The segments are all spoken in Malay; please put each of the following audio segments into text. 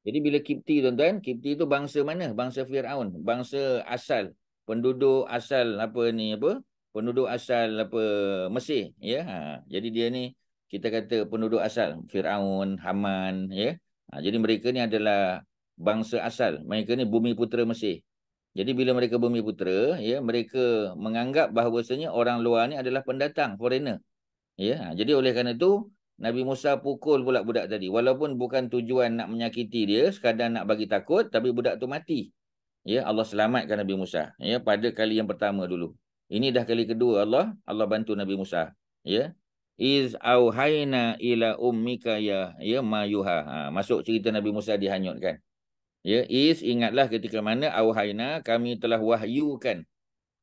Jadi bila Kipti tuan-tuan, Kipti itu bangsa mana? Bangsa Firaun, bangsa asal, penduduk asal apa ni apa? Penduduk asal apa Mesir, ya. Jadi dia ni kita kata penduduk asal Firaun, Haman, ya. Jadi mereka ni adalah bangsa asal. Mereka ni bumi putera Mesir. Jadi bila mereka bumi putera, ya, mereka menganggap bahawasanya orang luar ni adalah pendatang, foreigner. Ya, jadi oleh kerana itu Nabi Musa pukul pula budak tadi. Walaupun bukan tujuan nak menyakiti dia, sekadar nak bagi takut, tapi budak tu mati. Ya, Allah selamatkan Nabi Musa. Ya, pada kali yang pertama dulu. Ini dah kali kedua Allah bantu Nabi Musa. Ya. Iz auhayna ila ummika ya mayuha. Masuk cerita Nabi Musa dihanyutkan. Ya, ingatlah ketika mana auhayna kami telah wahyukan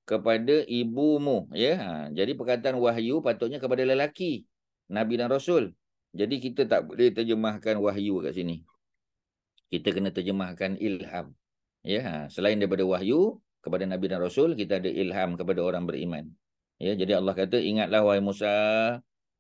kepada ibumu, ya. Jadi perkataan wahyu patutnya kepada lelaki, nabi dan rasul. Jadi kita tak boleh terjemahkan wahyu kat sini. Kita kena terjemahkan ilham. Ya, selain daripada wahyu kepada nabi dan rasul, kita ada ilham kepada orang beriman. Ya, jadi Allah kata, ingatlah wahai Musa,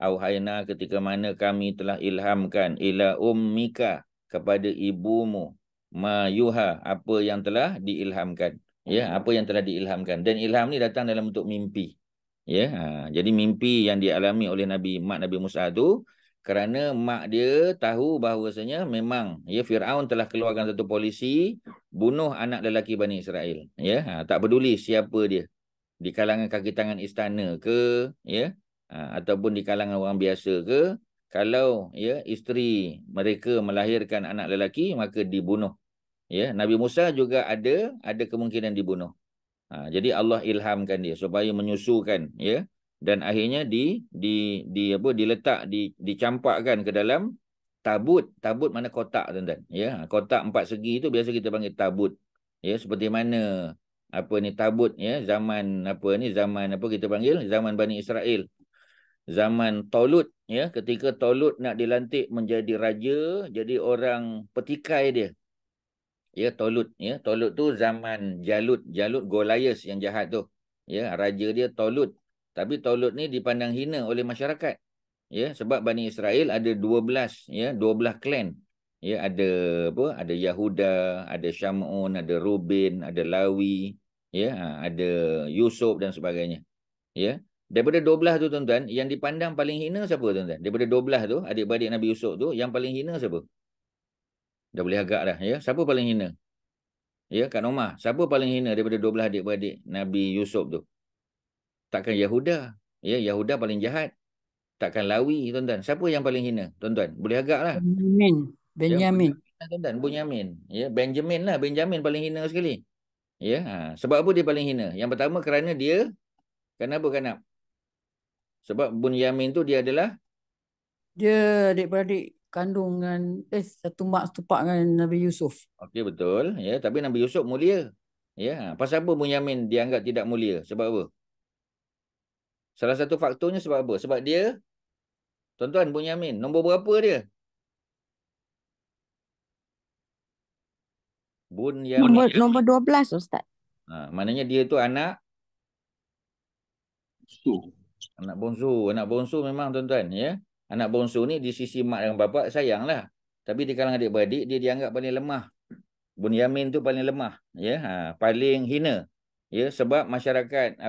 auhayna ketika mana kami telah ilhamkan ila ummika kepada ibumu, ma yuha apa yang telah diilhamkan. Ya, apa yang telah diilhamkan. Dan ilham ni datang dalam bentuk mimpi. Ya, jadi mimpi yang dialami oleh mak Nabi Musa tu kerana mak dia tahu bahawasanya memang ya Firaun telah keluarkan satu polisi bunuh anak lelaki Bani Israel. Ya, tak peduli siapa dia. Di kalangan kaki tangan istana ke, ya, ataupun di kalangan orang biasa ke, kalau ya isteri mereka melahirkan anak lelaki maka dibunuh. Ya, Nabi Musa juga ada kemungkinan dibunuh. Jadi Allah ilhamkan dia supaya menyusukan, ya, dan akhirnya dicampakkan ke dalam tabut. Tabut mana kotak, tuan-tuan. Ya, kotak 4 segi itu biasa kita panggil tabut. Ya, seperti mana apa ni tabut, ya, zaman apa kita panggil zaman Bani Israel. Zaman Tolut, ya, ketika Tolut nak dilantik menjadi raja, jadi orang petikai dia. Ya, Tolut, ya. Tolut tu zaman Jalut Goliath yang jahat tu. Ya, raja dia Tolut. Tapi Tolut ni dipandang hina oleh masyarakat. Ya, sebab Bani Israel ada 12, ya, 12 klan. Ya, ada apa? Ada Yahuda, ada Syamun, ada Rubin, ada Lawi, ya, ada Yusuf dan sebagainya. Ya. Daripada 12 tu, tuan-tuan, yang dipandang paling hina siapa, tuan-tuan? Daripada 12 tu, adik-beradik Nabi Yusuf tu, yang paling hina siapa? Dah boleh agak dah, ya. Siapa paling hina? Ya, Kak Norma. Siapa paling hina daripada 12 adik-beradik Nabi Yusuf tu? Takkan Yahuda. Ya, Yahuda paling jahat. Takkan Lawi, tuan-tuan. Siapa yang paling hina, tuan-tuan? Boleh agak lah. Benyamin. Ya, Benyamin. tuan-tuan. Bunyamin. Ya, Benjamin lah. Benjamin paling hina sekali. Ya, sebab apa dia paling hina? Yang pertama kerana dia, kenapa kenapa? Sebab Bunyamin tu dia adalah, Dia adik-beradik kandungan satu mak setupak dengan Nabi Yusuf. okey betul. Ya, tapi Nabi Yusuf mulia. Ya, pasal apa Bunyamin dianggap tidak mulia? Sebab apa? Salah satu faktornya sebab apa? Sebab dia, tuan-tuan, Bunyamin, nombor berapa dia? Bunyamin. Nombor 12 Ustaz. Maknanya dia tu anak So, bongsu. Anak bongsu memang, tuan-tuan, ya. Anak bongsu ni di sisi mak dan bapa sayanglah. Tapi di kalangan adik-beradik dia dianggap paling lemah. Bunyamin tu paling lemah, ya. Paling hina. Ya, sebab masyarakat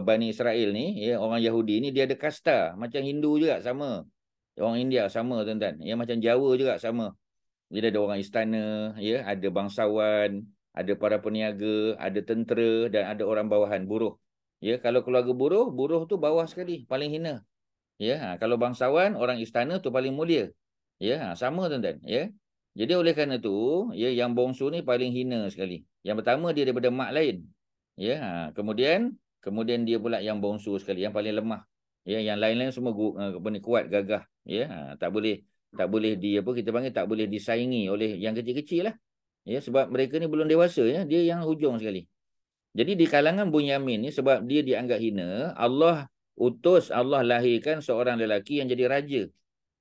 Bani Israel ni, ya, orang Yahudi ni dia ada kasta macam Hindu juga sama. Orang India sama, tuan-tuan. Ya, macam Jawa juga sama. Jadi ada orang istana, ya, ada bangsawan, ada para peniaga, ada tentera dan ada orang bawahan, buruh. Ya, kalau keluarga buruh, buruh tu bawah sekali, paling hina. Ya, kalau bangsawan, orang istana tu paling mulia. Ya, sama, tuan-tuan, ya. Jadi oleh kerana tu, ya, yang bongsu ni paling hina sekali. Yang pertama dia daripada mak lain. Ya, kemudian dia pula yang bongsu sekali, yang paling lemah. Ya, yang lain-lain semua kuat, gagah. Ya, tak boleh kita panggil tak boleh disaingi oleh yang kecil-kecil lah. Ya, sebab mereka ni belum dewasa, ya, dia yang hujung sekali. Jadi di kalangan Bunyamin ni sebab dia dianggap hina, Allah lahirkan seorang lelaki yang jadi raja.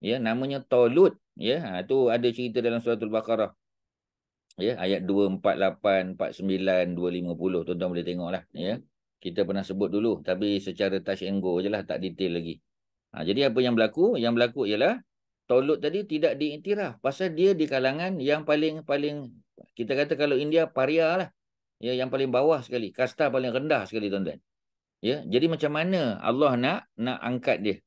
Ya, namanya Tolut, ya. Tu ada cerita dalam surah Al-Baqarah. Ya, ayat 248, 49, 250, tuan-tuan boleh tengoklah, ya. Kita pernah sebut dulu tapi secara touch and go je lah, tak detail lagi. Jadi apa yang berlaku? Yang berlaku ialah Talut tadi tidak diiktiraf pasal dia di kalangan yang paling kita kata kalau India paria lah. Ya, yang paling bawah sekali, kasta paling rendah sekali tuan-tuan. Ya, jadi macam mana Allah nak angkat dia?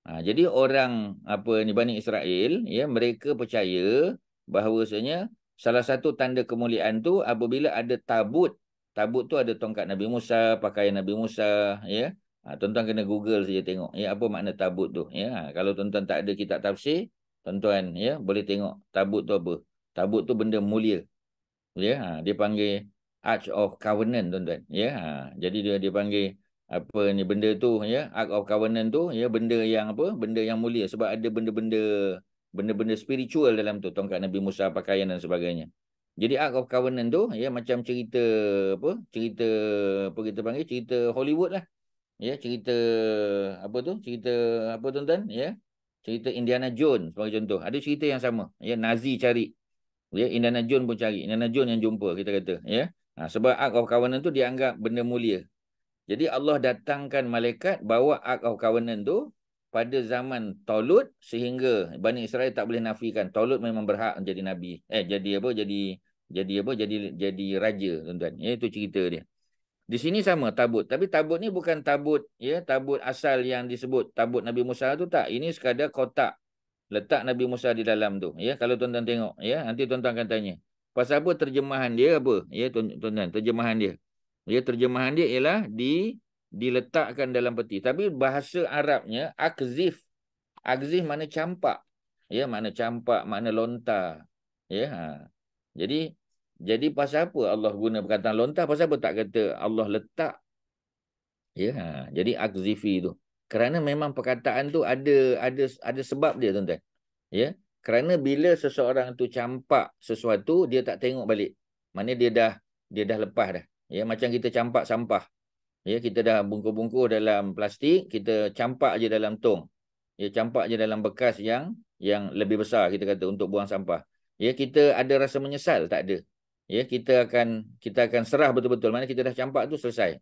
Jadi orang apa ni Bani Israel, ya, mereka percaya bahawasanya salah satu tanda kemuliaan tu apabila ada tabut. Tabut tu ada tongkat Nabi Musa, pakaian Nabi Musa, ya. Tuan-tuan kena Google saja tengok, ya, apa makna tabut tu, ya. Kalau tuan-tuan tak ada kitab tafsir, tuan-tuan, ya, boleh tengok tabut tu apa. Tabut tu benda mulia. Ya, dia panggil Ark of Covenant tuan-tuan, ya. Jadi dia panggil apa ni benda tu, ya, Ark of Covenant tu, ya, benda yang apa, benda yang mulia sebab ada benda-benda spiritual dalam tu, tongkat Nabi Musa, pakaian dan sebagainya. Jadi Ark of Covenant tu, ya, macam cerita apa kita panggil cerita Hollywood lah, ya, cerita apa tu, cerita apa tuan-tuan, ya, cerita Indiana Jones sebagai contoh. Ada cerita yang sama, ya, Nazi cari. Ya, Indiana Jones pun cari. Indiana Jones yang jumpa, kita kata. Ya. Sebab Ark of Covenant tu dianggap benda mulia. Jadi Allah datangkan malaikat bawa Ark of Covenant tu pada zaman Talut sehingga Bani Israel tak boleh nafikan. Talut memang berhak jadi nabi. Jadi apa? Jadi apa? Jadi raja, tuan-tuan. Ya, itu cerita dia. Di sini sama tabut. Tapi tabut ni bukan tabut, ya, tabut asal yang disebut tabut Nabi Musa tu tak. Ini sekadar kotak letak Nabi Musa di dalam tu, ya. Kalau tuan-tuan tengok, ya, nanti tuan-tuan akan tanya pasal apa terjemahan dia apa, ya, tuan-tuan, terjemahan dia, ya, terjemahan dia ialah diletakkan dalam peti. Tapi bahasa Arabnya akzif. Akzif makna campak, ya, makna campak, makna lontar, ya. Jadi pasal apa Allah guna perkataan lontar? Pasal apa tak kata Allah letak, ya. Jadi akzifi tu kerana memang perkataan tu ada sebab dia, tuan-tuan. Ya, kerana bila seseorang tu campak sesuatu, dia tak tengok balik. Mana dia dah lepas dah. Ya, macam kita campak sampah. Ya, kita dah bungkus-bungkus dalam plastik, kita campak je dalam tong. Ya, campak je dalam bekas yang lebih besar, kita kata, untuk buang sampah. Ya, kita ada rasa menyesal? Tak ada. Ya, kita akan serah betul-betul. Mana kita dah campak tu selesai.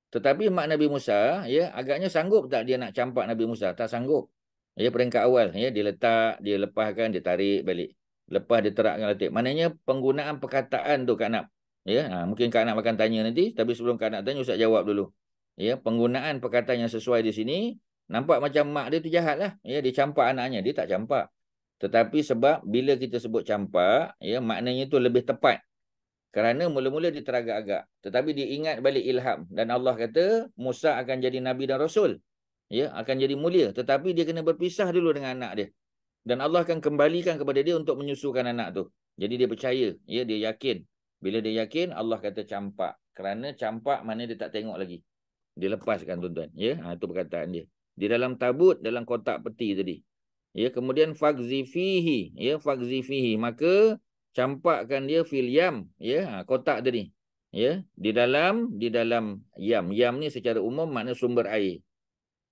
Tetapi mak Nabi Musa, ya, agaknya sanggup tak dia nak campak Nabi Musa? Tak sanggup. Ya, peringkat awal, ya, dia letak, dia lepaskan, dia tarik balik. Lepas dia terakkan letak. Maknanya penggunaan perkataan tu Kak Nap. Ya, mungkin Kak Nap akan tanya nanti, tapi sebelum Kak Nap tanya, Ustaz jawab dulu. Ya, penggunaan perkataan yang sesuai di sini, nampak macam mak dia tu jahat lah. Ya, dia campak anaknya, dia tak campak. Tetapi sebab bila kita sebut campak, ya, maknanya tu lebih tepat. Kerana mula-mula dia teragak-agak. Tetapi dia ingat balik ilham. Dan Allah kata Musa akan jadi Nabi dan Rasul. Ya, akan jadi mulia. Tetapi dia kena berpisah dulu dengan anak dia. Dan Allah akan kembalikan kepada dia untuk menyusukan anak tu. Jadi dia percaya. Ya, dia yakin. Bila dia yakin, Allah kata campak. Kerana campak mana dia tak tengok lagi. Dia lepaskan, tuan-tuan. Ya, itu perkataan dia. Di dalam tabut, dalam kotak peti tadi. Ya, kemudian fagzifihi. Ya, fagzifihi. Maka campakkan dia fil yam, ya, kotak tadi, ya, di dalam yam. Yam ni secara umum makna sumber air,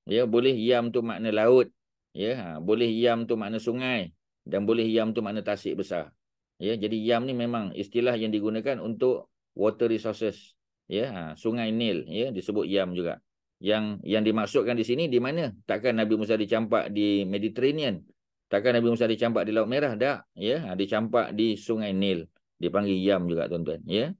ya, boleh yam tu makna laut, ya, boleh yam tu makna sungai, dan boleh yam tu makna tasik besar, ya. Jadi yam ni memang istilah yang digunakan untuk water resources, ya. Sungai Nil, ya, disebut yam juga. Yang dimaksudkan di sini di mana? Takkan Nabi Musa dicampak di Mediterranean? Takkan Nabi Musa dicampak di Laut Merah? Tak. Ya, dicampak di Sungai Nil. Dipanggil Yam juga, tuan-tuan. Ya.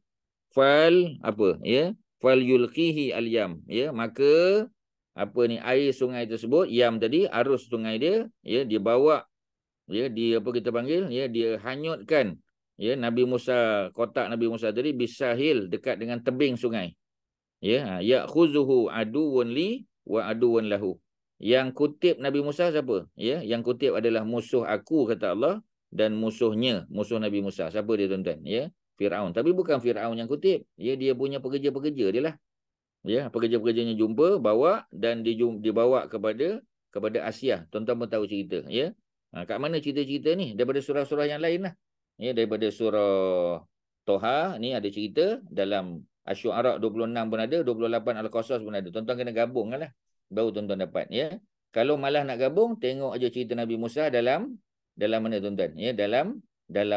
Fal apa? Ya. Fal yulqihi al-yam. Ya, maka apa ni air sungai tersebut, Yam tadi, arus sungai dia, ya, dibawa, ya, dia apa kita panggil, ya, dia hanyutkan, ya, Nabi Musa, kotak Nabi Musa tadi bisahil dekat dengan tebing sungai. Ya, ya'khuzuhu aduwwun li wa aduwwun lahu. Yang kutip Nabi Musa siapa? Ya, yang kutip adalah musuh aku, kata Allah, dan musuh Nabi Musa. Siapa dia, tuan-tuan? Ya, Firaun. Tapi bukan Firaun yang kutip. Ya, dia punya pekerja-pekerja dia lah. Ya, pekerja-pekerjanya jumpa, bawa, dan dibawa kepada Asia. Tuan-tuan pun tahu cerita, ya. Kat mana cerita-cerita ni? Daripada surah-surah yang lain lah. Ya, daripada surah Toha ni ada cerita, dalam Asy-Syu'ara 26 pun ada, 28 Al-Qasas pun ada. Tuan-tuan kena gabung lah. Baru tuan-tuan dapat, ya. Kalau malah nak gabung, tengok aja cerita Nabi Musa dalam mana, tuan-tuan? Ya, dalam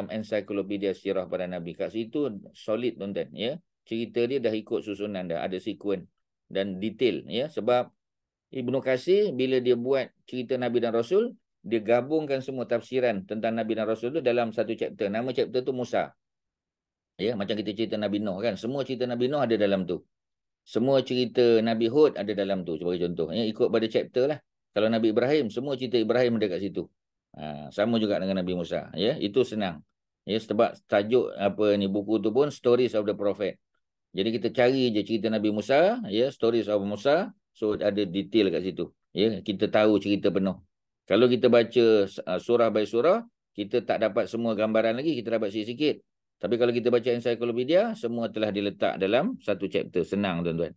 ensiklopedia sirah para nabi. Kat situ solid, tuan-tuan, ya. Cerita dia dah ikut susunan dah, ada sekuen dan detail, ya. Sebab Ibnu Katsir bila dia buat cerita Nabi dan Rasul, dia gabungkan semua tafsiran tentang Nabi dan Rasul tu dalam satu chapter. Nama chapter tu Musa. Ya, macam kita cerita Nabi Nuh kan. Semua cerita Nabi Nuh ada dalam tu. Semua cerita Nabi Hud ada dalam tu sebagai contoh. Ya, ikut pada chapter lah. Kalau Nabi Ibrahim, semua cerita Ibrahim ada kat situ. Sama juga dengan Nabi Musa. Ya, itu senang. Ya, sebab tajuk apa ni buku tu pun Stories of the Prophet. Jadi kita cari je cerita Nabi Musa, ya, Stories of Musa, so ada detail kat situ. Ya, kita tahu cerita penuh. Kalau kita baca surah by surah, kita tak dapat semua gambaran lagi, kita dapat sikit-sikit. Tapi kalau kita baca ensiklopedia, semua telah diletak dalam satu chapter. Senang, tuan-tuan.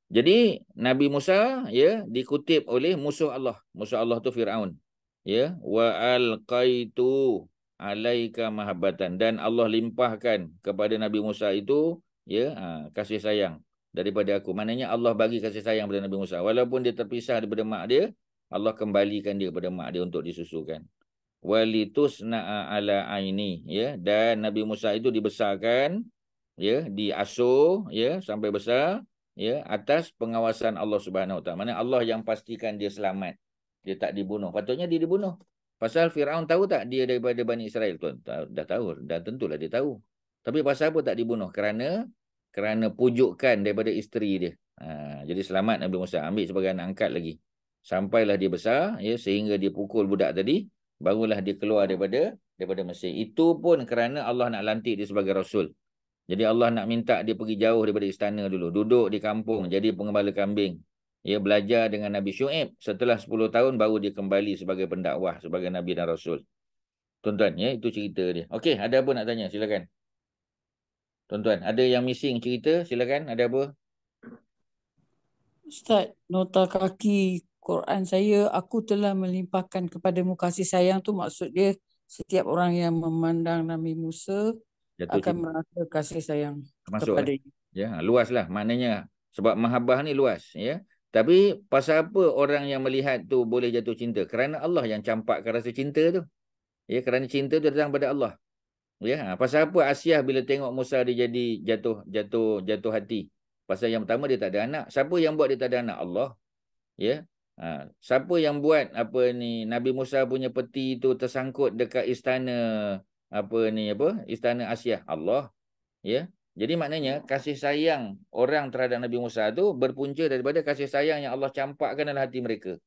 Jadi Nabi Musa, ya, dikutip oleh musuh Allah. Musuh Allah tu Firaun. Ya, wa alqaitu alaika mahabbatan, dan Allah limpahkan kepada Nabi Musa itu, ya, kasih sayang daripada aku. Maknanya Allah bagi kasih sayang kepada Nabi Musa. Walaupun dia terpisah daripada mak dia, Allah kembalikan dia kepada mak dia untuk disusukan. Walitusna'a ala aini, ya, dan Nabi Musa itu dibesarkan, ya, diasuh, ya, sampai besar, ya, atas pengawasan Allah Subhanahu Wa Taala. Mana Allah yang pastikan dia selamat, dia tak dibunuh. Patutnya dia dibunuh. Pasal Firaun tahu tak dia daripada Bani Israel, tuan? Dah tahu, dah tentulah dia tahu. Tapi pasal apa tak dibunuh? Kerana pujukan daripada isteri dia. Jadi selamat Nabi Musa, ambil sebagai anak angkat lagi. Sampailah dia besar, ya, sehingga dia pukul budak tadi, barulah dia keluar daripada Mesir. Itu pun kerana Allah nak lantik dia sebagai rasul. Jadi Allah nak minta dia pergi jauh daripada istana dulu, duduk di kampung jadi pengembala kambing. Dia belajar dengan Nabi Syuaib. Setelah 10 tahun baru dia kembali sebagai pendakwah, sebagai Nabi dan Rasul. Tuan-tuan, ya, itu cerita dia. Okey, ada apa nak tanya? Silakan. Tuan-tuan, ada yang missing cerita? Silakan, ada apa? Ustaz, nota kaki Quran saya, aku telah melimpahkan kepadamu kasih sayang tu maksud dia setiap orang yang memandang Nabi Musa Jatuh akan cinta. merasa kasih sayang Termasuk lah. kepadanya. Ya, luas lah maknanya. Sebab mahabbah ni luas. Ya. Tapi pasal apa orang yang melihat tu boleh jatuh cinta? Kerana Allah yang campakkan rasa cinta tu. Ya, kerana cinta tu datang pada Allah. Ya, pasal apa Asyah bila tengok Musa dia jadi jatuh hati? Pasal yang pertama dia tak ada anak. Siapa yang buat dia tak ada anak? Allah. Ya. Siapa yang buat apa ni Nabi Musa punya peti tu tersangkut dekat istana Istana Asyah? Allah. Ya. Jadi maknanya kasih sayang orang terhadap Nabi Musa tu berpunca daripada kasih sayang yang Allah campakkan dalam hati mereka.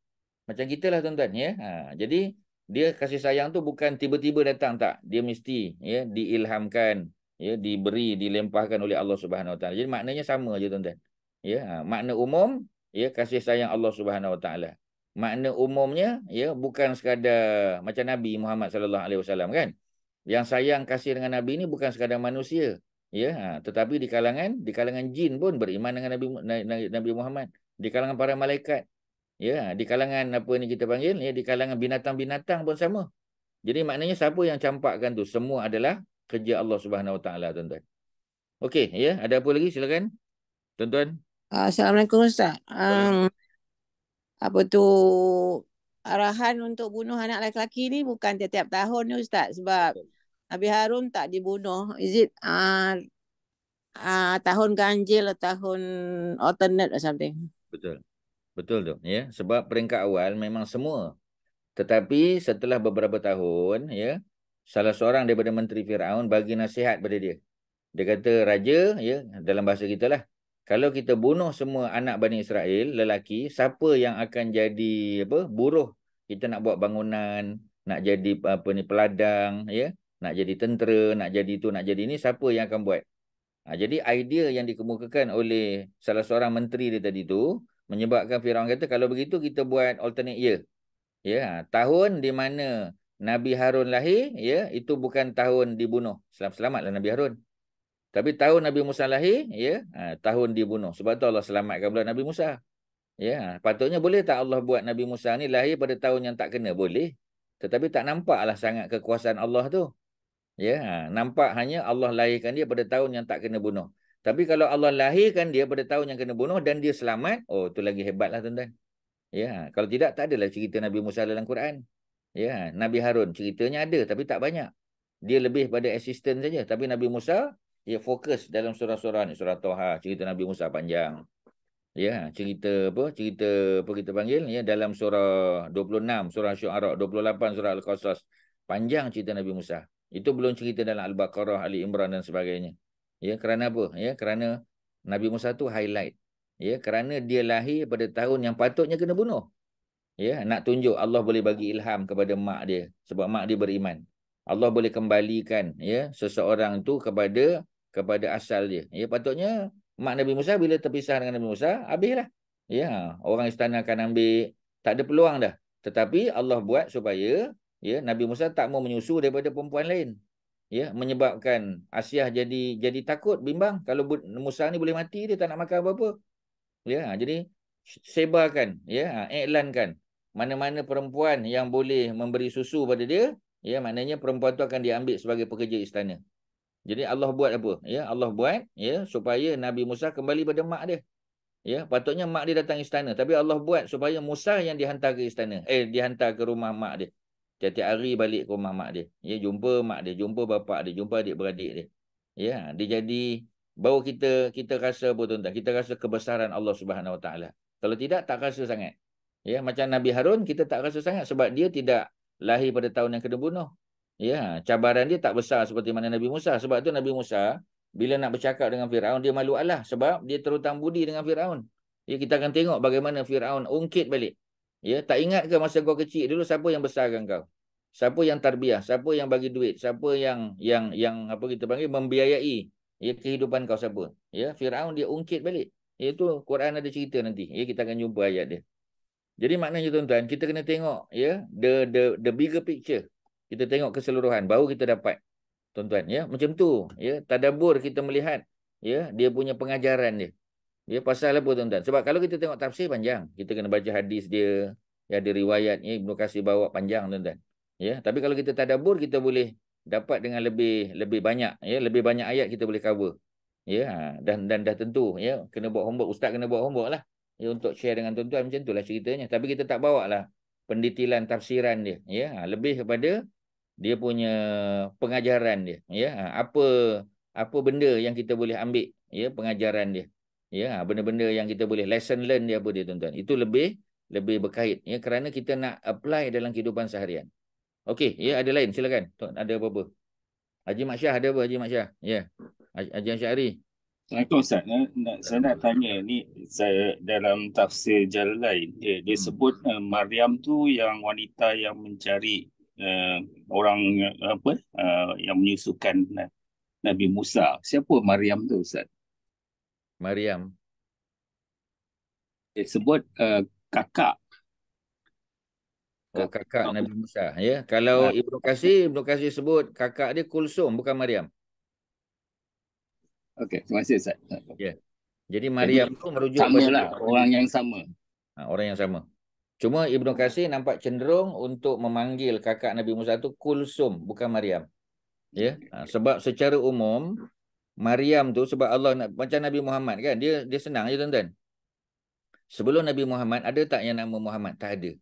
Macam kita lah, tuan-tuan, ya. Jadi dia kasih sayang tu bukan tiba-tiba datang, tak. Dia mesti, ya, diilhamkan, ya, dilempahkan oleh Allah Subhanahu Wa Taala. Jadi maknanya sama aja, tuan-tuan. Ya, makna umum, ya, kasih sayang Allah Subhanahu Wa Taala. Makna umumnya, ya, bukan sekadar macam Nabi Muhammad sallallahu alaihi wasallam, kan. Yang sayang kasih dengan Nabi ni bukan sekadar manusia, ya, tetapi di kalangan jin pun beriman dengan Nabi Muhammad, di kalangan para malaikat. Ya, di kalangan apa ni kita panggil, ya, di kalangan binatang-binatang pun sama. Jadi maknanya siapa yang campakkan tu semua adalah kerja Allah Subhanahu Wa Taala, tuan-tuan. Okey, ya, ada apa lagi silakan, tuan-tuan. Assalamualaikum Ustaz. Waalaikumsalam. Apa tu arahan untuk bunuh anak lelaki ni bukan tiap-tiap tahun ni Ustaz, sebab Nabi Harun tak dibunuh. Is it tahun ganjil atau tahun alternate or something? Betul. Betul tu, ya. Sebab peringkat awal memang semua. Tetapi setelah beberapa tahun, ya, salah seorang daripada menteri Firaun bagi nasihat pada dia. Dia kata, raja, ya, dalam bahasa kita lah, kalau kita bunuh semua anak Bani Israel, lelaki, siapa yang akan jadi buruh? Kita nak buat bangunan, nak jadi apa ni peladang, ya, nak jadi tentera, nak jadi tu, nak jadi ni, siapa yang akan buat? Jadi idea yang dikemukakan oleh salah seorang menteri dia tadi tu menyebabkan Firaun kata, kalau begitu kita buat alternate year. Ya, tahun di mana Nabi Harun lahir, ya, itu bukan tahun dibunuh. Selamat-selamatlah Nabi Harun. Tapi tahun Nabi Musa lahir, ya, tahun dibunuh. Sebab tu Allah selamatkan pula Nabi Musa. Ya, patutnya boleh tak Allah buat Nabi Musa ni lahir pada tahun yang tak kena? Boleh. Tetapi tak nampaklah sangat kekuasaan Allah tu. Ya, nampak hanya Allah lahirkan dia pada tahun yang tak kena bunuh. Tapi kalau Allah lahirkan dia pada tahun yang kena bunuh dan dia selamat, oh, tu lagi hebatlah, tuan-tuan. Ya, kalau tidak tak adalah cerita Nabi Musa dalam Quran. Ya, Nabi Harun ceritanya ada tapi tak banyak. Dia lebih pada assistant saja. Tapi Nabi Musa, dia fokus dalam surah-surah ni. Surah Toha, cerita Nabi Musa panjang. Ya, cerita apa kita panggil ya, dalam surah 26, surah Syu'ara, 28 surah Al-Qasas. Panjang cerita Nabi Musa. Itu belum cerita dalam Al-Baqarah, Ali Imran dan sebagainya. Ya, kerana apa? Ya, kerana Nabi Musa tu highlight. Ya, kerana dia lahir pada tahun yang patutnya kena bunuh. Ya, nak tunjuk Allah boleh bagi ilham kepada mak dia sebab mak dia beriman. Allah boleh kembalikan ya seseorang tu kepada asal dia. Ya, patutnya mak Nabi Musa bila terpisah dengan Nabi Musa, habislah. Ya, orang istana akan ambil, tak ada peluang dah. Tetapi Allah buat supaya ya Nabi Musa tak mau menyusu daripada perempuan lain. Ya, menyebabkan Asyah jadi takut, bimbang kalau Musa ni boleh mati, dia tak nak makan apa-apa. Ya, jadi sebarkan, ya, iklankan mana-mana perempuan yang boleh memberi susu pada dia, ya, maknanya perempuan tu akan diambil sebagai pekerja istana. Jadi Allah buat apa? Ya, Allah buat ya supaya Nabi Musa kembali pada mak dia. Ya, patutnya mak dia datang istana, tapi Allah buat supaya Musa yang dihantar ke istana. Dihantar ke rumah mak dia. Tiap-tiap hari balik ke rumah mak dia. Ya, jumpa mak dia, jumpa bapak dia, jumpa adik-beradik dia. Ya, dia jadi baru kita rasa apa tuan-tuan? Kita rasa kebesaran Allah Subhanahu Wa Taala. Kalau tidak tak rasa sangat. Ya, macam Nabi Harun kita tak rasa sangat sebab dia tidak lahir pada tahun yang kena bunuh. Ya, cabaran dia tak besar seperti mana Nabi Musa. Sebab tu Nabi Musa bila nak bercakap dengan Firaun dia malu Allah sebab dia terhutang budi dengan Firaun. Ya, kita akan tengok bagaimana Firaun ungkit balik. Ya, tak ingat ke masa kau kecil dulu siapa yang besarkan kau? Siapa yang tarbiyah? Siapa yang bagi duit? Siapa yang apa kita panggil membiayai ya kehidupan kau siapa? Ya, Firaun dia ungkit balik. Itu Quran ada cerita nanti. Ya, kita akan jumpa ayat dia. Jadi maknanya tuan-tuan, kita kena tengok ya the bigger picture. Kita tengok keseluruhan baru kita dapat tuan-tuan ya. Macam tu ya, tadabbur kita melihat ya dia punya pengajaran dia. Dia pasal apa tuan-tuan? Sebab kalau kita tengok tafsir panjang, kita kena baca hadis dia, ya ada riwayat ya Ibnu Katsir bawa panjang tuan-tuan. Ya, tapi kalau kita tadabbur kita boleh dapat dengan lebih banyak ya, lebih banyak ayat kita boleh cover. Ya, dan dah tentu ya kena buat homework, ustaz kena buat homework lah. Ya untuk share dengan tuan-tuan macam itulah ceritanya. Tapi kita tak bawa lah pendetilan tafsiran dia ya, lebih kepada dia punya pengajaran dia ya, apa benda yang kita boleh ambil ya pengajaran dia. Ya, benda-benda yang kita boleh lesson learn dia apa dia tuan-tuan. Itu lebih berkait ya kerana kita nak apply dalam kehidupan seharian. Okey, ya ada lain silakan. Tuan ada apa-apa? Haji Mak Syah ada apa Haji Mak Syah? Ya. Haji Asy'ari. Assalamualaikum Ustaz. Saya nak tanya ni, saya dalam tafsir Jalalain dia sebut Maryam tu yang wanita yang mencari orang yang menyusukan Nabi Musa. Siapa Maryam tu Ustaz? Maryam. Dia sebut kakak. Oh, kakak Nabi Musa ya. Kalau Ibnu Katsir sebut kakak dia Kulsum bukan Maryam. Okey, terima kasih Ustaz. Ya. Jadi Maryam tu merujuk sama pada lah, orang yang sama. Orang yang sama. Cuma Ibnu Katsir nampak cenderung untuk memanggil kakak Nabi Musa tu Kulsum bukan Maryam. Ya. Sebab secara umum Maryam tu sebab Allah macam Nabi Muhammad kan, dia senang je tuan-tuan. Sebelum Nabi Muhammad ada tak yang nama Muhammad? Tak ada.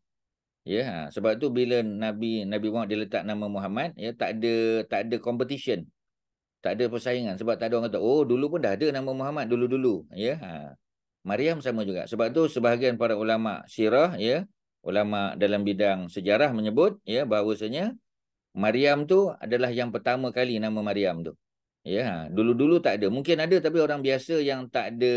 Ya, sebab tu bila Nabi Muhammad dia letak nama Muhammad, ya tak ada competition. Tak ada persaingan sebab tak ada orang kata, "Oh, dulu pun dah ada nama Muhammad dulu-dulu." Ya. Maryam sama juga. Sebab tu sebahagian para ulama sirah ya, ulama dalam bidang sejarah menyebut ya bahawasanya Maryam tu adalah yang pertama kali nama Maryam tu. Ya, dulu-dulu tak ada. Mungkin ada tapi orang biasa yang tak ada,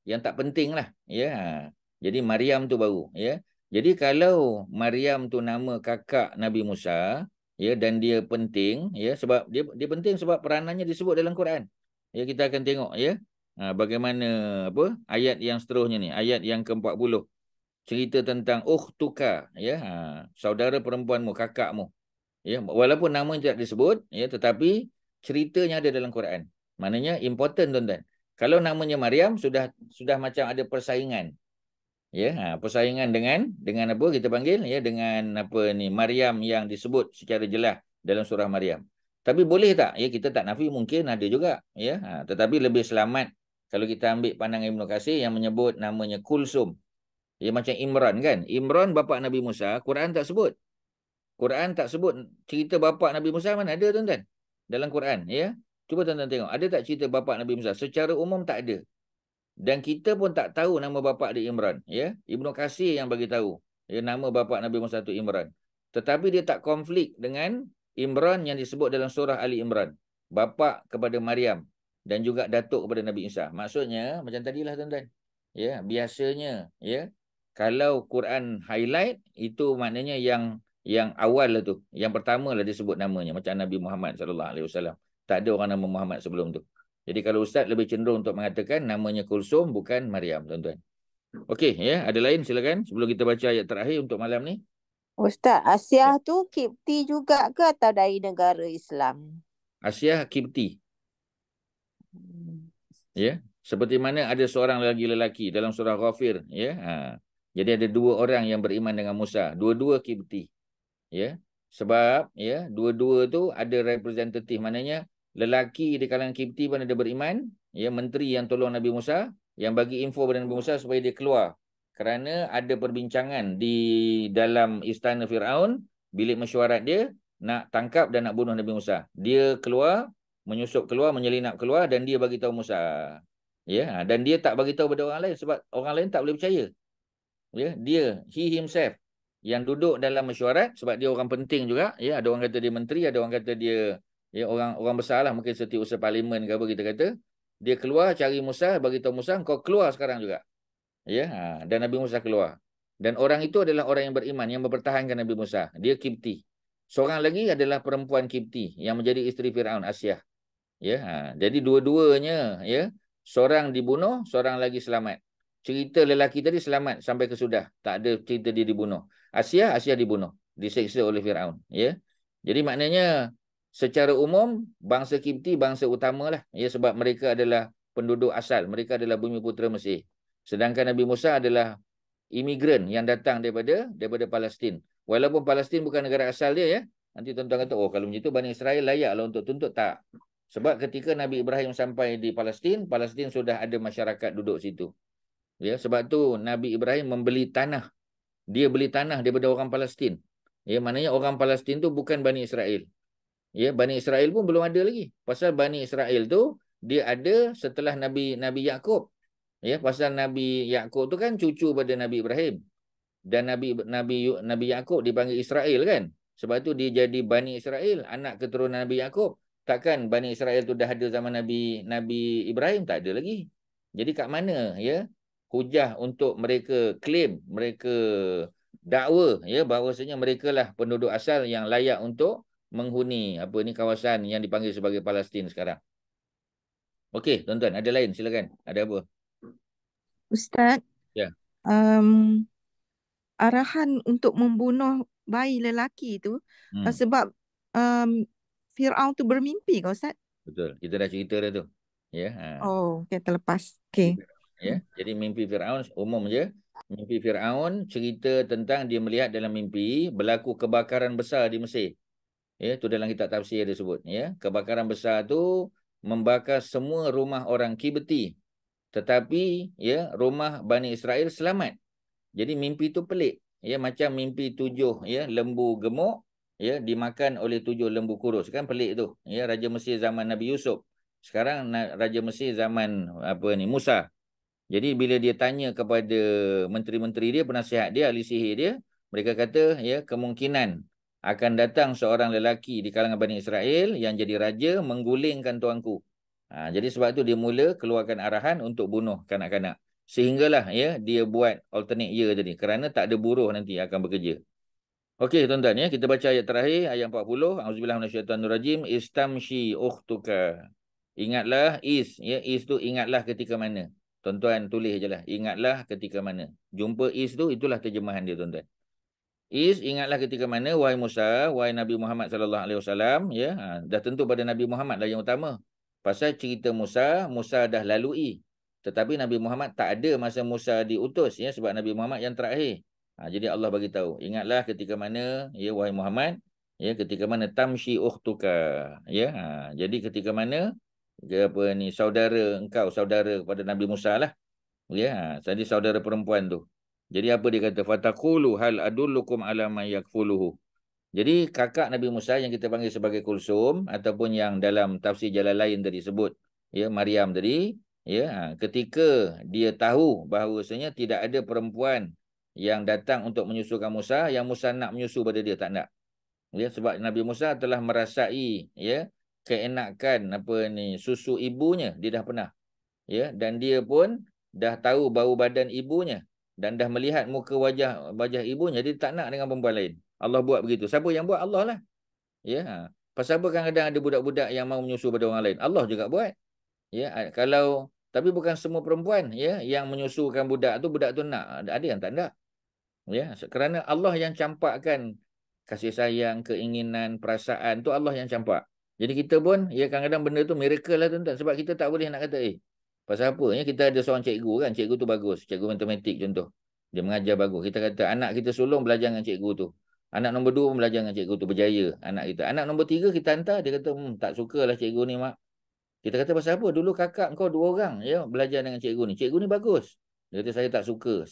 yang tak penting lah. Ya. Jadi Maryam tu baru. Ya. Jadi kalau Maryam tu nama kakak Nabi Musa, ya dan dia penting, ya sebab dia penting sebab peranannya disebut dalam Quran. Ya kita akan tengok ya. Bagaimana apa ayat yang seterusnya ni, ayat yang ke-40. Cerita tentang ukhtuka, ya. Saudara perempuanmu, kakakmu. Ya, walaupun nama tidak disebut, ya tetapi ceritanya ada dalam Quran. Maknanya important tuan-tuan. Kalau namanya Maryam sudah macam ada persaingan. Ya, persaingan dengan apa kita panggil ya dengan apa ni Maryam yang disebut secara jelas dalam surah Maryam. Tapi boleh tak? Ya kita tak nafi mungkin ada juga ya. Tetapi lebih selamat kalau kita ambil pandangan Ibnu Katsir yang menyebut namanya Kulsum. Ya macam Imran kan? Imran bapa Nabi Musa, Quran tak sebut. Quran tak sebut cerita bapa Nabi Musa mana ada tuan-tuan? Dalam Quran ya. Cuba tuan-tuan tengok, ada tak cerita bapa Nabi Musa? Secara umum tak ada. Dan kita pun tak tahu nama bapa dia Imran, ya. Ibnu Katsir yang bagi tahu, ya, nama bapa Nabi Musa itu Imran. Tetapi dia tak konflik dengan Imran yang disebut dalam surah Ali Imran, bapa kepada Maryam dan juga datuk kepada Nabi Isa. Maksudnya macam tadilah tuan-tuan. Ya, biasanya, ya, kalau Quran highlight itu maknanya yang awal lah tu, yang pertama lah disebut namanya, macam Nabi Muhammad SAW. Tak ada orang nama Muhammad sebelum tu. Jadi kalau Ustaz lebih cenderung untuk mengatakan namanya Kulsum bukan Maryam, tuan-tuan. Okey, ya, ada lain silakan sebelum kita baca ayat terakhir untuk malam ni. Ustaz, Asia tu Kipti juga ke atau dari negara Islam? Asia Kipti. Hmm. Ya, seperti mana ada seorang lagi lelaki dalam surah Ghafir, ya. Jadi ada dua orang yang beriman dengan Musa, dua-dua Kipti. Ya. Sebab, ya, dua-dua tu ada representatif, maknanya lelaki di kalangan Kipti pun ada beriman, ya, menteri yang tolong Nabi Musa, yang bagi info kepada Nabi Musa supaya dia keluar. Kerana ada perbincangan di dalam istana Firaun, bilik mesyuarat dia nak tangkap dan nak bunuh Nabi Musa. Dia keluar, menyusup keluar, menyelinap keluar dan dia bagi tahu Musa. Ya, dan dia tak bagi tahu pada orang lain sebab orang lain tak boleh percaya. Ya, he himself yang duduk dalam mesyuarat sebab dia orang penting juga, ya, ada orang kata dia menteri, ada orang kata dia, ya, orang besar lah, mungkin setiausaha parlimen ke apa kita kata. Dia keluar cari Musa, bagi tahu Musa kau keluar sekarang juga. Ya, dan Nabi Musa keluar. Dan orang itu adalah orang yang beriman yang mempertahankan Nabi Musa. Dia Kipti. Seorang lagi adalah perempuan Kipti yang menjadi isteri Firaun, Asyah. Ya, jadi dua-duanya, ya, seorang dibunuh, seorang lagi selamat. Cerita lelaki tadi selamat sampai ke sudah. Tak ada cerita dia dibunuh. Asyah dibunuh, diseksa oleh Firaun, ya. Jadi maknanya secara umum bangsa Kipti bangsa utamalah, ya, sebab mereka adalah penduduk asal, mereka adalah bumi putera Mesir. Sedangkan Nabi Musa adalah imigran yang datang daripada Palestin. Walaupun Palestin bukan negara asal dia, ya. Nanti tuan-tuan kata, oh kalau macam itu Bani Israel layaklah untuk tuntut. Tak. Sebab ketika Nabi Ibrahim sampai di Palestin, Palestin sudah ada masyarakat duduk situ. Ya, sebab tu Nabi Ibrahim membeli tanah. Dia beli tanah daripada orang Palestin. Ya, maknanya orang Palestin tu bukan Bani Israel. Ya, Bani Israel pun belum ada lagi. Pasal Bani Israel tu dia ada setelah Nabi Yakub. Ya, pasal Nabi Yakub tu kan cucu pada Nabi Ibrahim. Dan Nabi Yakub dipanggil Israel kan. Sebab tu dia jadi Bani Israel, anak keturunan Nabi Yakub. Takkan Bani Israel tu dah ada zaman Nabi Ibrahim? Tak ada lagi. Jadi kat mana, ya, hujah untuk mereka klaim, mereka dakwa, ya, bahawasanya mereka lah penduduk asal yang layak untuk menghuni kawasan yang dipanggil sebagai Palestin sekarang. Okey, tuan-tuan, ada lain silakan. Ada apa? Ustaz, Ya. Arahan untuk membunuh bayi lelaki tu sebab Firaun tu bermimpi ke Ustaz? Betul, kita dah cerita dah tu. Ya. Oh, okay, terlepas. Okey. Ya, jadi mimpi Firaun umum je. Mimpi Firaun cerita tentang dia melihat dalam mimpi berlaku kebakaran besar di Mesir. Ya, tu dalam kitab tafsir dia sebut, ya. Kebakaran besar tu membakar semua rumah orang Kibti. Tetapi, ya, rumah Bani Israel selamat. Jadi mimpi tu pelik. Ya, macam mimpi 7, ya, lembu gemuk, ya, dimakan oleh 7 lembu kurus. Kan pelik tu. Ya, Raja Mesir zaman Nabi Yusuf. Sekarang Raja Mesir zaman Musa. Jadi bila dia tanya kepada menteri-menteri dia, penasihat dia, ahli sihir dia, mereka kata, ya, kemungkinan akan datang seorang lelaki di kalangan Bani Israel yang jadi raja menggulingkan tuanku. Jadi sebab tu dia mula keluarkan arahan untuk bunuh kanak-kanak. Sehinggalah, ya, dia buat alternate year tadi. Kerana tak ada buruh nanti akan bekerja. Okey, tuan-tuan, ya, kita baca ayat terakhir, ayat 40. Auzubillahi minasyaitanirrajim. Istamshi ukhtuka. Ingatlah, ya, tu ingatlah ketika mana. Tuan-tuan tulis je lah. Ingatlah ketika mana. Jumpa tu, itulah terjemahan dia, tuan-tuan. Ingatlah ketika mana, wahai Musa, wahai Nabi Muhammad SAW, ya, dah tentu pada Nabi Muhammad lah yang utama. Pasal cerita Musa dah lalui. Tetapi Nabi Muhammad tak ada masa Musa diutus, ya, sebab Nabi Muhammad yang terakhir. Jadi Allah bagi tahu, ingatlah ketika mana, ya, wahai Muhammad, ya, ketika mana tamshi ukhtuka, ya. Jadi ketika mana saudara engkau, saudara kepada Nabi Musa lah, ya, jadi saudara perempuan tu. Jadi apa dia kata? Fataqulu hal adullukum ala man yakfuluhu. Jadi kakak Nabi Musa yang kita panggil sebagai Kulsum ataupun yang dalam tafsir Jalalain tadi sebut, ya, Maryam tadi, Ya, ketika dia tahu bahawasanya tidak ada perempuan yang datang untuk menyusukan Musa, yang Musa nak menyusu pada dia, tak nak. Ya, sebab Nabi Musa telah merasai ya keenakan susu ibunya, dia dah pernah. Ya, dan dia pun dah tahu bau badan ibunya dan dah melihat muka wajah ibunya, dia tak nak dengan perempuan lain. Allah buat begitu. Siapa yang buat? Allah lah. Ya. Pasal apa kadang-kadang ada budak-budak yang mau menyusu pada orang lain? Allah juga buat. Ya, tapi bukan semua perempuan ya yang menyusukan budak tu nak. Ada yang tak nak. Ya, kerana Allah yang campakkan kasih sayang, keinginan, perasaan tu Allah yang campak. Jadi kita pun ya kadang-kadang benda tu miracle lah tuan-tuan, sebab kita tak boleh nak kata pasal apa ya, kita ada seorang cikgu kan, cikgu tu bagus, cikgu matematik contoh. Dia mengajar bagus. Kita kata anak kita sulung belajar dengan cikgu tu. Anak nombor 2 pun belajar dengan cikgu tu, berjaya anak kita. Anak nombor 3 kita hantar, dia kata tak sukalah cikgu ni mak. Kita kata pasal apa? Dulu kakak kau 2 orang ya belajar dengan cikgu ni. Cikgu ni bagus. Dia kata saya tak suka.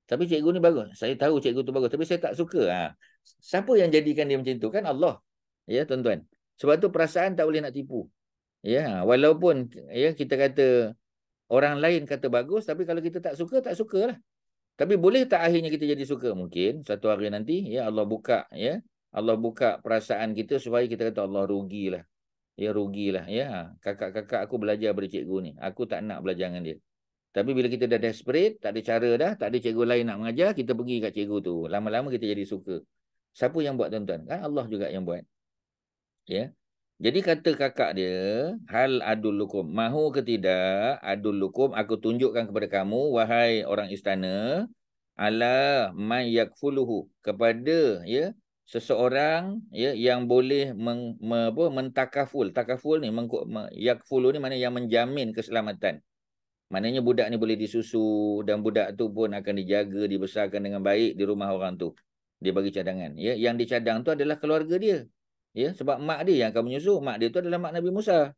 Tapi cikgu ni bagus. Saya tahu cikgu tu bagus tapi saya tak suka. Siapa yang jadikan dia macam tu? Kan Allah. Ya tuan-tuan. Sebab tu perasaan tak boleh nak tipu. Ya, walaupun ya kita kata orang lain kata bagus tapi kalau kita tak suka, tak sukalah. Tapi boleh tak akhirnya kita jadi suka? Mungkin satu hari nanti ya Allah buka Allah buka perasaan kita supaya kita kata Allah rugilah. Ya rugilah ya. Kakak-kakak aku belajar dari cikgu ni. Aku tak nak belajar dengan dia. Tapi bila kita dah desperate, tak ada cara dah, tak ada cikgu lain nak mengajar, kita pergi kat cikgu tu. Lama-lama kita jadi suka. Siapa yang buat tuan-tuan? Kan Allah juga yang buat. Ya. Jadi kata kakak dia, hal adullukum, mahu ke tidak adullukum, aku tunjukkan kepada kamu wahai orang istana, ala man yakfuluhu, kepada ya seseorang ya yang boleh mentakaful. Takaful ni yakfulu ni maknanya yang menjamin keselamatan. Maknanya budak ni boleh disusu dan budak tu pun akan dijaga, dibesarkan dengan baik di rumah orang tu. Dia bagi cadangan. Ya, yang dicadang tu adalah keluarga dia. Ya, sebab mak dia yang akan menyusu, mak dia tu adalah mak Nabi Musa.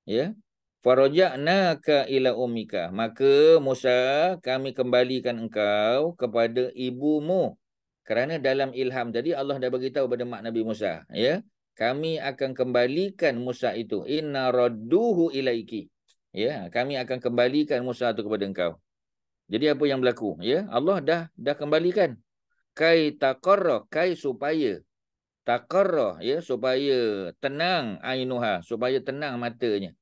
Ya. Faraja'naka ila ummika. Maka Musa, kami kembalikan engkau kepada ibumu. Kerana dalam ilham tadi Allah dah bagi tahu pada mak Nabi Musa, ya. Kami akan kembalikan Musa itu. Inna radduhu ilaiki. Ya, kami akan kembalikan Musa itu kepada engkau. Jadi apa yang berlaku? Ya, Allah dah kembalikan. Kai taqarra, kai supaya taqarra, ya, supaya tenang ainuha, supaya tenang matanya.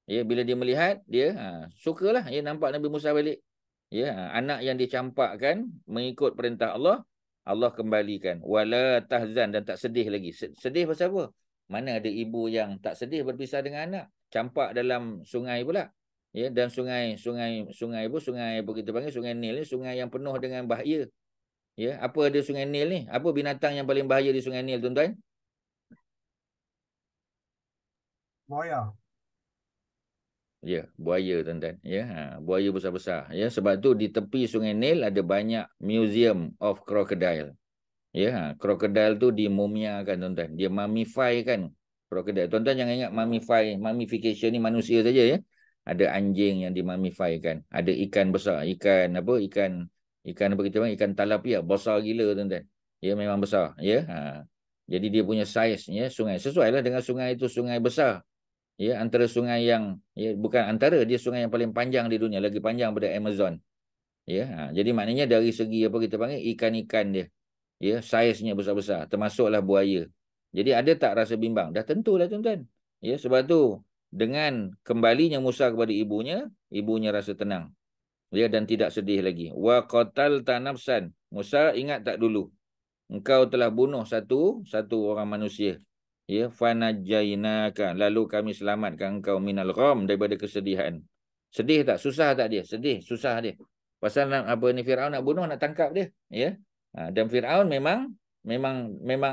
Ya, bila dia melihat, dia sukalah ya nampak Nabi Musa balik. Ya, anak yang dicampakkan mengikut perintah Allah, Allah kembalikan. Wala tahzan, dan tak sedih lagi. Sedih pasal apa? Mana ada ibu yang tak sedih berpisah dengan anak? Campak dalam sungai pula. Ya, dan sungai apa kita panggil sungai Nil ni, sungai yang penuh dengan bahaya. Ya, apa ada sungai Nil ni? Apa binatang yang paling bahaya di sungai Nil, tuan-tuan? Buaya. Ya, buaya tuan-tuan. Ya, buaya besar-besar. Ya, sebab tu di tepi sungai Nil ada banyak museum of crocodile. Ya, crocodile tu dimumiakan tuan-tuan. Dia mummify kan crocodile. Tuan-tuan jangan ingat mummification ni manusia saja ya. Ada anjing yang dimummify kan. Ada ikan besar, ikan apa kita panggil ikan talapia, besar gila tuan-tuan. Ya, memang besar ya. Jadi dia punya saiz ya sungai sesuailah dengan sungai itu, sungai besar. Ya, antara sungai yang bukan antara, dia sungai yang paling panjang di dunia, lagi panjang daripada Amazon. Ya, jadi maknanya dari segi apa kita panggil ikan-ikan dia. Ya, saiznya besar-besar, termasuklah buaya. Jadi ada tak rasa bimbang? Dah tentulah tuan-tuan. Ya, sebab tu dengan kembalinya Musa kepada ibunya rasa tenang. Ya, dan tidak sedih lagi. Wa qatalta nafsan. Musa, ingat tak dulu? Engkau telah bunuh satu orang manusia. Ya, fanajainaka, lalu kami selamatkan engkau minal gham, daripada kesedihan. Sedih tak? Susah tak dia? Sedih, susah dia. Pasal Firaun nak bunuh, nak tangkap dia, ya. Dan Firaun memang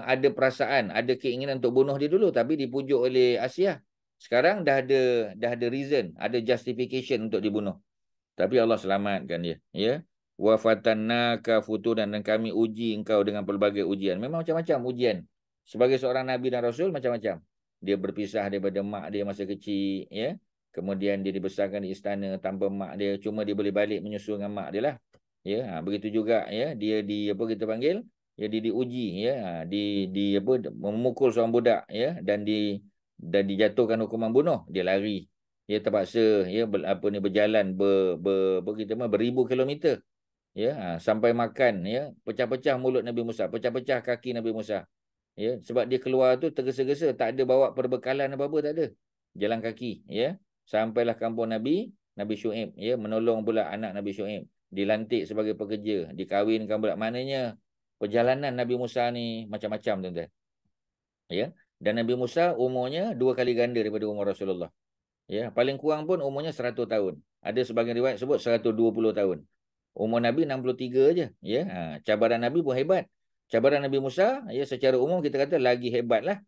ada perasaan, ada keinginan untuk bunuh dia dulu, tapi dipujuk oleh Asia. Sekarang dah ada reason, ada justification untuk dibunuh. Tapi Allah selamatkan dia, ya. Wa fatannaka futunan, dan kami uji engkau dengan pelbagai ujian. Memang macam-macam ujian. Sebagai seorang nabi dan rasul macam-macam. Dia berpisah daripada mak dia masa kecil, ya. Kemudian dia dibesarkan di istana tanpa mak dia, cuma dia boleh balik menyusul dengan mak dia lah. Ya, begitu juga ya, dia apa kita panggil? Ya, dia diuji ya, memukul seorang budak ya, dan dijatuhkan hukuman bunuh, dia lari. ia terpaksa berjalan beribu kilometer. Ya, sampai makan, ya, pecah-pecah mulut Nabi Musa, pecah-pecah kaki Nabi Musa. Ya, sebab dia keluar tu tergesa-gesa, tak ada bawa perbekalan apa-apa, tak ada. Jalan kaki, ya. Sampailah kampung Nabi Syuaib, ya, menolong pula anak Nabi Syuaib. Dilantik sebagai pekerja, dikahwinkan pula. Maknanya perjalanan Nabi Musa ni macam-macam, tuan-tuan. Ya, dan Nabi Musa umurnya 2 kali ganda daripada umur Rasulullah. Ya, paling kurang pun umurnya 100 tahun. Ada sebagian riwayat sebut 120 tahun. Umur Nabi 63 aja, ya. Cabaran Nabi pun hebat. Cabaran Nabi Musa, ya, secara umum kita kata lagi hebat lah.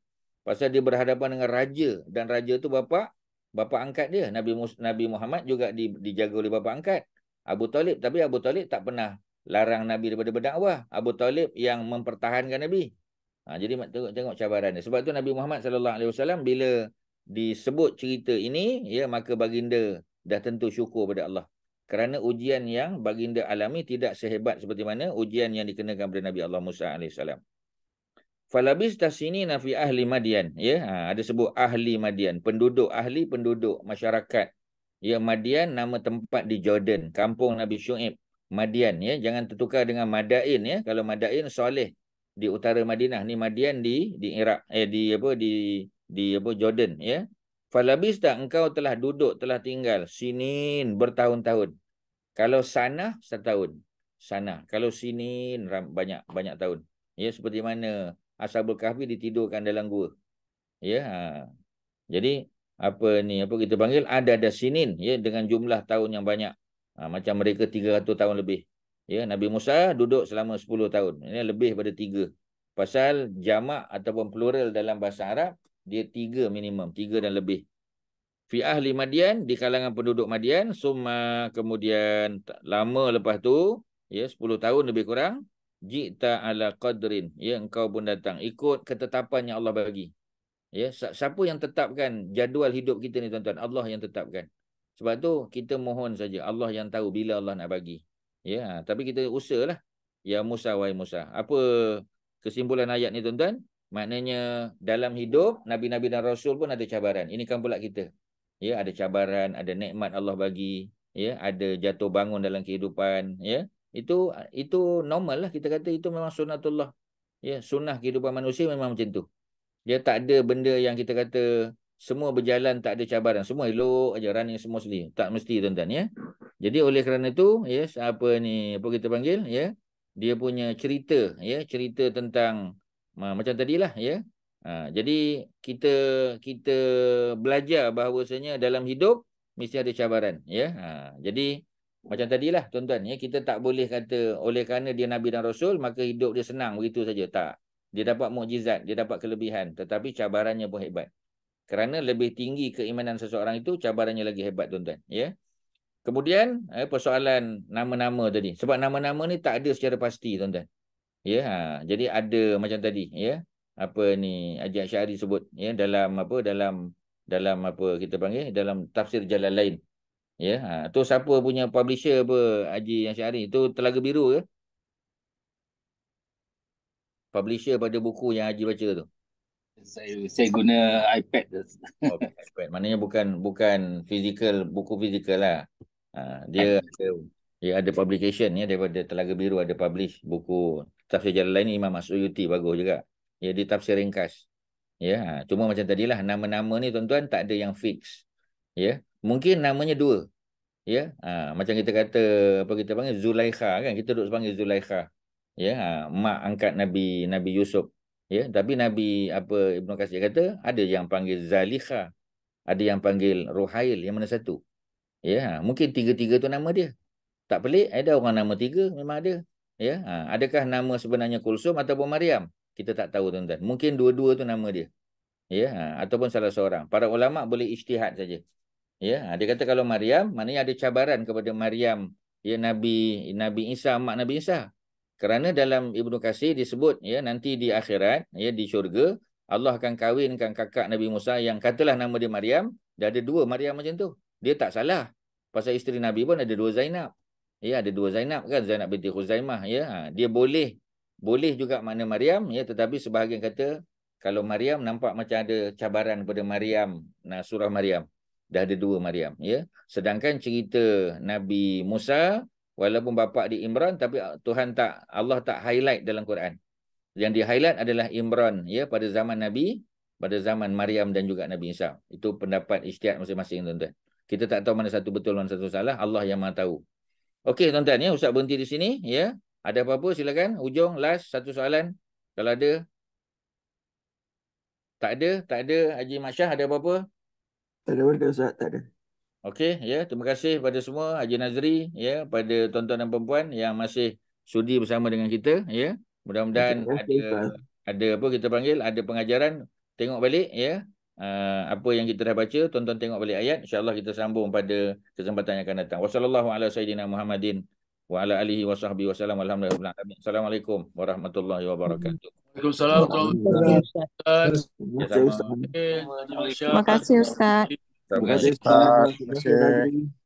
Pasal dia berhadapan dengan raja, dan raja tu bapa angkat dia. Nabi Muhammad juga dijaga oleh bapa angkat, Abu Talib. Tapi Abu Talib tak pernah larang Nabi daripada berdakwah. Abu Talib yang mempertahankan Nabi. Jadi tengok cabaran dia. Sebab tu Nabi Muhammad SAW bila disebut cerita ini, ya, maka baginda dah tentu syukur pada Allah. Kerana ujian yang baginda alami tidak sehebat seperti mana ujian yang dikenakan kepada Nabi Allah Musa AS. Falabis tasini nafi ahli Madian. Ya, ada sebut ahli Madian. Penduduk, ahli penduduk, masyarakat. Ya, Madian nama tempat di Jordan. Kampung Nabi Syuaib. Madian, ya. Jangan tertukar dengan Madain, ya. Kalau Madain, Soleh di utara Madinah. Ni Madian di Iraq. Di Jordan, ya. Falabis tak engkau telah duduk, telah tinggal sinin bertahun-tahun. Kalau sanah setahun. Sanah. Kalau sinin banyak tahun. Ya, seperti mana Ashabul Kahfi ditidurkan dalam gua. Ya. Jadi apa kita panggil ada sinin, ya, dengan jumlah tahun yang banyak. Macam mereka 300 tahun lebih. Ya, Nabi Musa duduk selama 10 tahun. Ini lebih pada 3. Pasal jamak ataupun plural dalam bahasa Arab dia 3 minimum, 3 dan lebih. Fi ahli Madian, di kalangan penduduk Madian, summa kemudian lama lepas tu, ya, 10 tahun lebih kurang, jita ala qadrin, ya, engkau pun datang ikut ketetapan yang Allah bagi. Ya, siapa yang tetapkan jadual hidup kita ni, tuan-tuan? Allah yang tetapkan. Sebab tu kita mohon saja Allah yang tahu bila Allah nak bagi. Ya, tapi kita usahalah. Ya Musa, wahai Musa. Apa kesimpulan ayat ni, tuan-tuan? Maknanya dalam hidup nabi-nabi dan rasul pun ada cabaran. Ini kan pula kita. Ya, ada cabaran, ada nikmat Allah bagi, ya, ada jatuh bangun dalam kehidupan, ya. Itu normal lah, kita kata itu memang sunnatullah. Ya, sunnah kehidupan manusia memang macam tu. Dia tak ada benda yang kita kata semua berjalan tak ada cabaran, semua elok aja, running semua sendiri. Tak mesti, tuan-tuan, ya. Jadi oleh kerana itu, ya, apa kita panggil, ya, dia punya cerita, ya, cerita tentang macam tadilah, ya. Jadi kita belajar bahawasanya dalam hidup mesti ada cabaran, ya. Jadi macam tadilah, tuan-tuan, ya, kita tak boleh kata oleh kerana dia Nabi dan Rasul maka hidup dia senang begitu saja, tak. Dia dapat mukjizat, dia dapat kelebihan, tetapi cabarannya pun hebat. Kerana lebih tinggi keimanan seseorang itu, cabarannya lagi hebat, tuan-tuan, ya. Kemudian persoalan nama-nama tadi. Sebab nama-nama ni tak ada secara pasti, tuan-tuan. Ya, jadi ada macam tadi, ya. Haji Asy'ari sebut, ya, dalam apa kita panggil, dalam tafsir Jalalain. Ya, tu siapa punya publisher Haji Asy'ari? Tu Telaga Biru ke? Publisher pada buku yang Haji baca tu. Saya guna iPad. Oh, iPad. Maknanya bukan fizikal, buku fizikal lah. Dia ada publication, ya, daripada Telaga Biru ada publish buku tafsir Jalalain ni. Imam As-Suyuti bagus juga. Ya, di tafsir ringkas. Ya, cuma macam tadilah, nama-nama ni, tuan-tuan, tak ada yang fix. Ya, mungkin namanya 2. Ya, macam kita kata kita panggil Zulaikha, kan? Kita duduk panggil Zulaikha. Ya, mak angkat Nabi Yusuf. Ya, tapi Nabi Ibnu Katsir kata ada yang panggil Zalikha, ada yang panggil Ruhail, yang mana satu? Ya, mungkin 3-3 tu nama dia. Tak pelik, ada orang nama 3 memang ada. Ya, adakah nama sebenarnya Kulsum ataupun Maryam? Kita tak tahu, tuan-tuan. Mungkin 2-2 tu nama dia. Ya, ataupun salah seorang. Para ulama boleh ijtihad saja. Ya, dia kata kalau Maryam, maknanya ada cabaran kepada Maryam, ya, Nabi Isa, mak Nabi Isa. Kerana dalam Ibnu Katsir disebut, ya, nanti di akhirat, ya, di syurga, Allah akan kahwinkan kakak Nabi Musa yang katalah nama dia Maryam. Dah ada 2 Maryam macam tu. Dia tak salah. Pasal isteri Nabi pun ada 2 Zainab. Ya, ada 2 Zainab, kan, Zainab binti Khuzaimah, ya. Dia boleh juga makna Maryam, ya, tetapi sebahagian kata kalau Maryam nampak macam ada cabaran pada Maryam, surah Maryam. dah ada 2 Maryam, ya. Sedangkan cerita Nabi Musa walaupun bapa di Imran tapi Allah tak highlight dalam Quran. Yang di highlight adalah Imran, ya, pada zaman Nabi, pada zaman Maryam dan juga Nabi Isa. Itu pendapat ijtihad masing-masing, tuan-tuan. Kita tak tahu mana satu betul, mana satu salah. Allah yang Maha tahu. Okey, tuan-tuan, ya, Ustaz berhenti di sini, ya. Ada apa-apa silakan, hujung last satu soalan kalau ada. Tak ada. Haji Masyah ada apa-apa? Tak ada benda Ustaz, tak ada. Okey, ya, terima kasih pada semua, Haji Nazri, ya, pada tuan-tuan dan perempuan yang masih sudi bersama dengan kita, ya. Mudah-mudahan Terima kasih Ustaz. ada apa kita panggil, ada pengajaran, tengok balik, ya. Apa yang kita dah baca, tuan-tuan tengok balik ayat, insya-Allah kita sambung pada kesempatan yang akan datang. Wassallallahu ala sayyidina Muhammadin wa ala alihi wa sahbihi wasallam. Alhamdulillah. Assalamualaikum warahmatullahi wabarakatuh. Waalaikumsalam warahmatullahi wabarakatuh. Terima kasih Ustaz. Haji Masyah. Terima kasih Ustaz. Terima Terima kasih. kasih Ustaz. Terima Terima kasih kasih. Nazri.